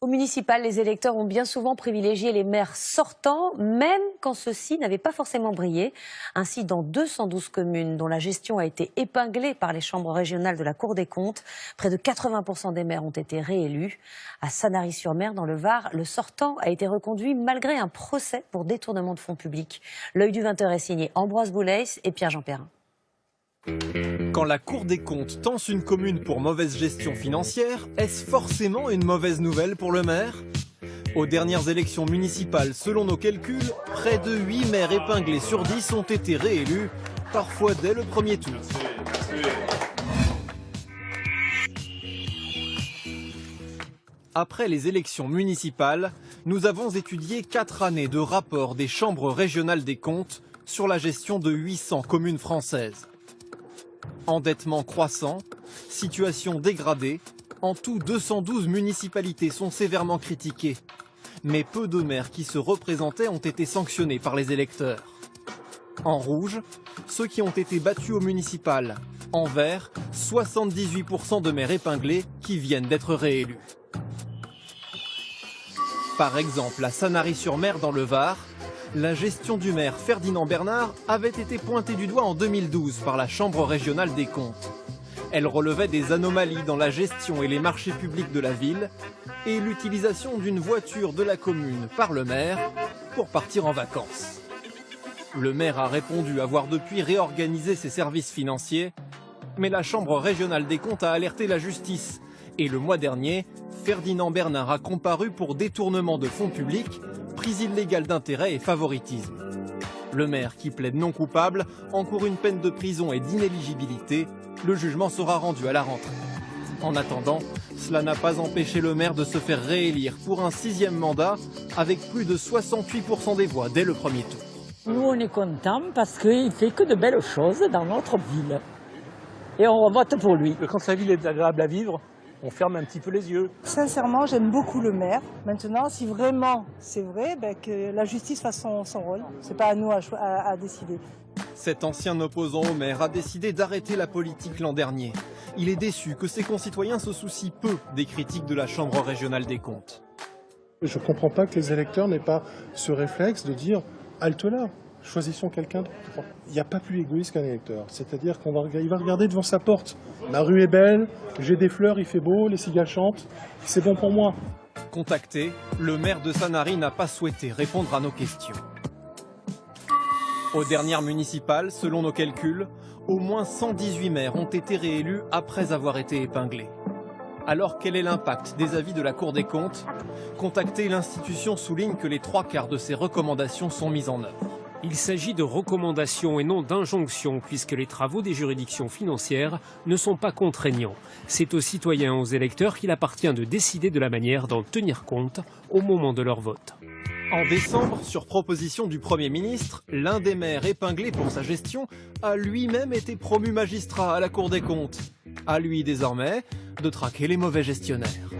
Au municipal, les électeurs ont bien souvent privilégié les maires sortants, même quand ceux-ci n'avaient pas forcément brillé. Ainsi, dans 212 communes dont la gestion a été épinglée par les chambres régionales de la Cour des comptes, près de 80% des maires ont été réélus. À Sanary-sur-Mer, dans le Var, le sortant a été reconduit malgré un procès pour détournement de fonds publics. L'œil du 20h est signé Ambroise Boulez et Pierre-Jean Perrin. Quand la Cour des comptes tense une commune pour mauvaise gestion financière, est-ce forcément une mauvaise nouvelle pour le maire? Aux dernières élections municipales, selon nos calculs, près de 8 maires épinglés sur 10 ont été réélus, parfois dès le premier tour. Après les élections municipales, nous avons étudié 4 années de rapports des chambres régionales des comptes sur la gestion de 800 communes françaises. Endettement croissant, situation dégradée, en tout 212 municipalités sont sévèrement critiquées. Mais peu de maires qui se représentaient ont été sanctionnés par les électeurs. En rouge, ceux qui ont été battus au municipal. En vert, 78% de maires épinglés qui viennent d'être réélus. Par exemple, à Sanary-sur-Mer dans le Var, la gestion du maire Ferdinand Bernard avait été pointée du doigt en 2012 par la Chambre régionale des comptes. Elle relevait des anomalies dans la gestion et les marchés publics de la ville et l'utilisation d'une voiture de la commune par le maire pour partir en vacances. Le maire a répondu avoir depuis réorganisé ses services financiers, mais la Chambre régionale des comptes a alerté la justice. Et le mois dernier, Ferdinand Bernard a comparu pour détournement de fonds publics, prise illégale d'intérêt et favoritisme. Le maire, qui plaide non coupable, encourt une peine de prison et d'inéligibilité. Le jugement sera rendu à la rentrée. En attendant, cela n'a pas empêché le maire de se faire réélire pour un 6e mandat avec plus de 68% des voix dès le premier tour. Nous, on est contents parce qu'il fait que de belles choses dans notre ville. Et on vote pour lui. Quand la ville est agréable à vivre, on ferme un petit peu les yeux. Sincèrement, j'aime beaucoup le maire. Maintenant, si vraiment c'est vrai, que la justice fasse son rôle. C'est pas à nous à décider. Cet ancien opposant au maire a décidé d'arrêter la politique l'an dernier. Il est déçu que ses concitoyens se soucient peu des critiques de la Chambre régionale des comptes. Je ne comprends pas que les électeurs n'aient pas ce réflexe de dire « halte là ». Choisissons quelqu'un d'autre. Il n'y a pas plus égoïste qu'un électeur. C'est-à-dire qu'il va regarder devant sa porte. La rue est belle, j'ai des fleurs, il fait beau, les cigales chantent. C'est bon pour moi. Contacté, le maire de Sanary n'a pas souhaité répondre à nos questions. Aux dernières municipales, selon nos calculs, au moins 118 maires ont été réélus après avoir été épinglés. Alors quel est l'impact des avis de la Cour des comptes? Contacté, l'institution souligne que les 3/4 de ces recommandations sont mises en œuvre. Il s'agit de recommandations et non d'injonctions, puisque les travaux des juridictions financières ne sont pas contraignants. C'est aux citoyens et aux électeurs qu'il appartient de décider de la manière d'en tenir compte au moment de leur vote. En décembre, sur proposition du Premier ministre, l'un des maires épinglés pour sa gestion a lui-même été promu magistrat à la Cour des comptes. À lui désormais de traquer les mauvais gestionnaires.